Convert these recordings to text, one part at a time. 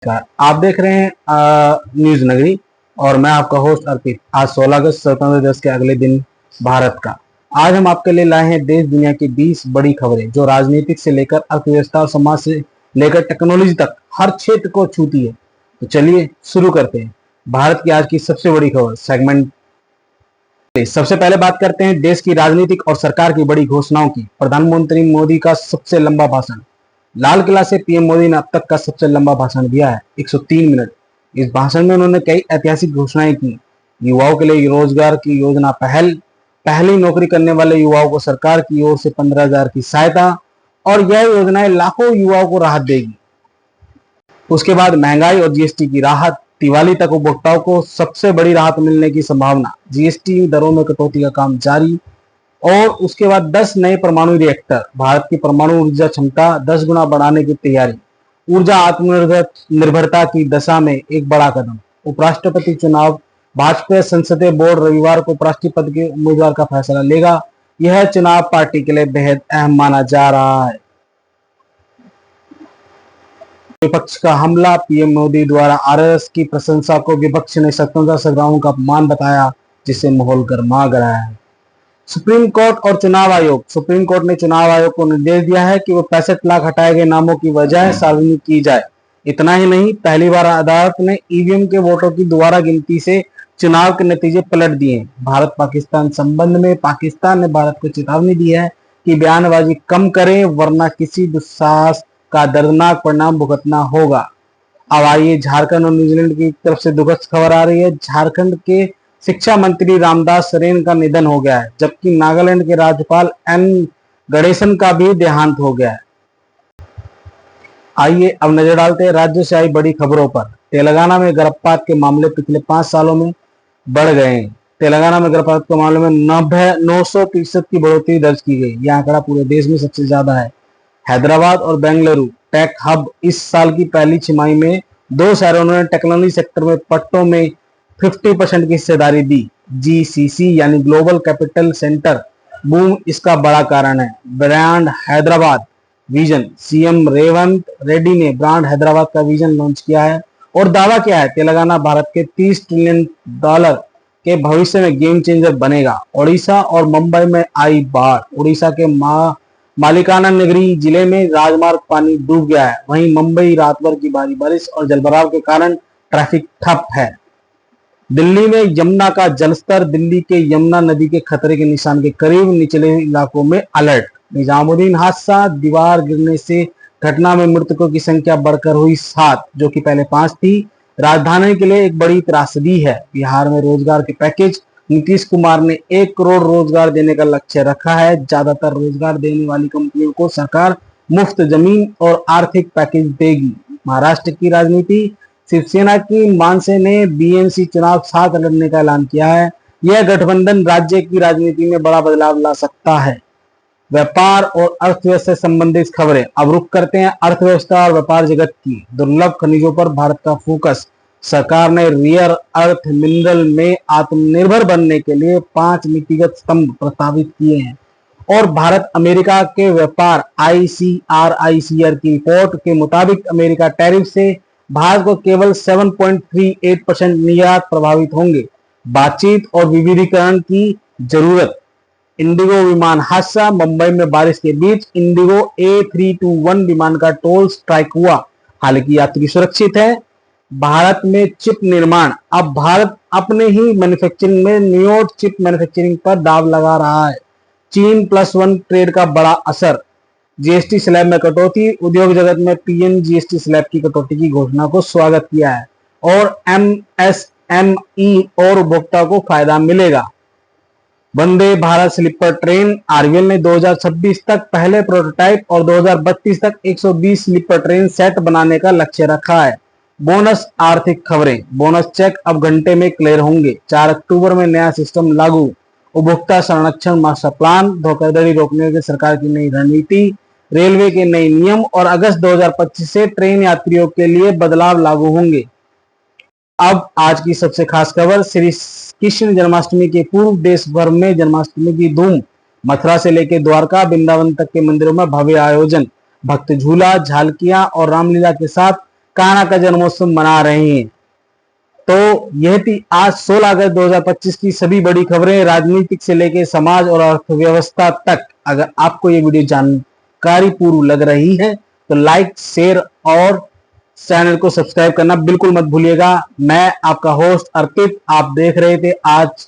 नमस्कार। आप देख रहे हैं न्यूज नगरी और मैं आपका होस्ट अर्पित। आज 16 अगस्त स्वतंत्रता दिवस के अगले दिन भारत का। आज हम आपके लिए लाए हैं देश दुनिया की 20 बड़ी खबरें जो राजनीतिक से लेकर अर्थव्यवस्था और समाज से लेकर टेक्नोलॉजी तक हर क्षेत्र को छूती है। तो चलिए शुरू करते हैं भारत की आज की सबसे बड़ी खबर सेगमेंट। सबसे पहले बात करते हैं देश की राजनीतिक और सरकार की बड़ी घोषणाओं की। प्रधानमंत्री मोदी का सबसे लंबा भाषण। लाल किला से पीएम मोदी ने अब तक का सबसे लंबा भाषण दिया है, 103 मिनट। इस भाषण में उन्होंने कई ऐतिहासिक घोषणाएं की। युवाओं के लिए रोजगार की योजना, पहली नौकरी करने वाले युवाओं को सरकार की ओर से 15,000 की सहायता, और यह योजनाएं लाखों युवाओं को राहत देगी। उसके बाद महंगाई और जीएसटी की राहत। दिवाली तक उपभोक्ताओं को सबसे बड़ी राहत मिलने की संभावना। जीएसटी दरों में कटौती का काम जारी। और उसके बाद 10 नए परमाणु रिएक्टर। भारत की परमाणु ऊर्जा क्षमता 10 गुना बढ़ाने की तैयारी। ऊर्जा आत्मनिर्भरता की दिशा में एक बड़ा कदम। उपराष्ट्रपति चुनाव। भाजपा संसदीय बोर्ड रविवार को उपराष्ट्रपति पद के उम्मीदवार का फैसला लेगा। यह चुनाव पार्टी के लिए बेहद अहम माना जा रहा है। विपक्ष का हमला। पीएम मोदी द्वारा आरएसएस की प्रशंसा को विपक्ष ने स्वतंत्रता संग्राम का अपमान बताया, जिससे माहौल गर्मा गया है। सुप्रीम कोर्ट और चुनाव आयोग। सुप्रीम कोर्ट ने चुनाव आयोग को निर्देश दिया है कि वो 65 लाख हटाए गए नामों की वजह सार्वजनिक की जाए। इतना ही नहीं, पहली बार अदालत ने ईवीएम के वोटों की दोबारा गिनती से चुनाव के नतीजे पलट दिए। भारत पाकिस्तान संबंध में पाकिस्तान ने भारत को चेतावनी दी है कि बयानबाजी कम करे, वरना किसी दुस्साहस का दर्दनाक परिणाम भुगतना होगा। अब आइए झारखंड और न्यूजीलैंड की तरफ से दुखद खबर आ रही है। झारखंड के शिक्षा मंत्री रामदास सरेन का निधन हो गया है, जबकि नागालैंड के राज्यपाल एन गणेशन का भी देहांत हो गया है। आइए अब नजर डालते हैं राज्य से आई बड़ी खबरों पर। तेलंगाना में गर्भपात के मामले पिछले 5 सालों में बढ़ गए हैं। तेलंगाना में गर्भपात के मामले में 900% की बढ़ोतरी दर्ज की गई। यह आंकड़ा पूरे देश में सबसे ज्यादा है। हैदराबाद और बेंगलुरु टेक हब। इस साल की पहली छमाही में 2 शहरों ने टेक्नोलॉजी सेक्टर में पट्टों में 50% की हिस्सेदारी दी। जीसीसी यानी ग्लोबल कैपिटल सेंटर बूम इसका बड़ा कारण है। Brand Hyderabad vision. CM Revanth Reddy ने ब्रांड हैदराबाद का विजन लॉन्च किया है और दावा किया है तेलंगाना भारत के $30 ट्रिलियन के भविष्य में गेम चेंजर बनेगा। ओडिशा और मुंबई में आई बाढ़। ओडिशा के मालिकाना नगरी जिले में राजमार्ग पानी डूब गया है। वहीं मुंबई रात भर की भारी बारिश और जलभराव के कारण ट्रैफिक ठप है। दिल्ली में यमुना का जलस्तर। दिल्ली के यमुना नदी के खतरे के निशान के करीब निचले इलाकों में अलर्ट। निजामुद्दीन हादसा। दीवार गिरने से घटना में मृतकों की संख्या बढ़कर हुई 7, जो कि पहले 5 थी। राजधानी के लिए एक बड़ी त्रासदी है। बिहार में रोजगार के पैकेज। नीतीश कुमार ने 1 करोड़ रोजगार देने का लक्ष्य रखा है। ज्यादातर रोजगार देने वाली कंपनियों को सरकार मुफ्त जमीन और आर्थिक पैकेज देगी। महाराष्ट्र की राजनीति। शिवसेना की मानसे ने बीएमसी चुनाव साथ लड़ने का ऐलान किया है। यह गठबंधन राज्य की राजनीति में बड़ा बदलाव ला सकता है। व्यापार और अर्थव्यवस्था से संबंधित खबरें। अब रुख करते हैं अर्थव्यवस्था और व्यापार जगत की। दुर्लभ खनिजों पर भारत का फोकस। सरकार ने रियर अर्थ मिनरल में आत्मनिर्भर बनने के लिए 5 नीतिगत स्तंभ प्रस्तावित किए हैं। और भारत अमेरिका के व्यापार ICRICR की रिपोर्ट के मुताबिक अमेरिका टैरिफ से भारत को केवल 7.38% निर्यात प्रभावित होंगे। बातचीत और विविधीकरण की जरूरत। इंडिगो विमान हादसा। मुंबई में बारिश के बीच इंडिगो A321 विमान का टोल स्ट्राइक हुआ। हालांकि यात्री सुरक्षित है। भारत में चिप निर्माण। अब भारत अपने ही मैन्युफैक्चरिंग में न्यूयॉर्क चिप मैन्युफैक्चरिंग पर दाव लगा रहा है। चीन +1 ट्रेड का बड़ा असर। जीएसटी स्लैब में कटौती। उद्योग जगत में पीएम जीएसटी स्लैब की कटौती की घोषणा को स्वागत किया है और एमएसएमई और उपभोक्ता को फायदा मिलेगा। Vande Bharat sleeper train. RBL ने 2026 तक पहले प्रोटोटाइप और 2032 तक 120 स्लीपर ट्रेन सेट बनाने का लक्ष्य रखा है। बोनस आर्थिक खबरें। बोनस चेक अब घंटे में क्लियर होंगे। 4 अक्टूबर में नया सिस्टम लागू। उपभोक्ता संरक्षण मास्टर प्लान। धोखाधड़ी रोकने की सरकार की नई रणनीति। रेलवे के नए नियम और अगस्त 2025 से ट्रेन यात्रियों के लिए बदलाव लागू होंगे। अब आज की सबसे खास खबर। श्री कृष्ण जन्माष्टमी के पूर्व देश भर में जन्माष्टमी की धूम। मथुरा से लेकर द्वारका वृंदावन तक के मंदिरों में भव्य आयोजन। भक्त झूला, झालकियां और रामलीला के साथ कान्हा का जन्मोत्सव मना रहे हैं। तो यह थी आज 16 अगस्त 2025 की सभी बड़ी खबरें, राजनीतिक से लेकर समाज और अर्थव्यवस्था तक। अगर आपको ये वीडियो जानकारी पूर्ण लग रही है तो लाइक, शेयर और चैनल को सब्सक्राइब करना बिल्कुल मत भूलिएगा। मैं आपका होस्ट अर्पित, आप देख रहे थे आज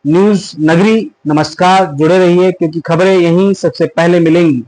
न्यूज नगरी। नमस्कार, जुड़े रहिए क्योंकि खबरें यहीं सबसे पहले मिलेंगी।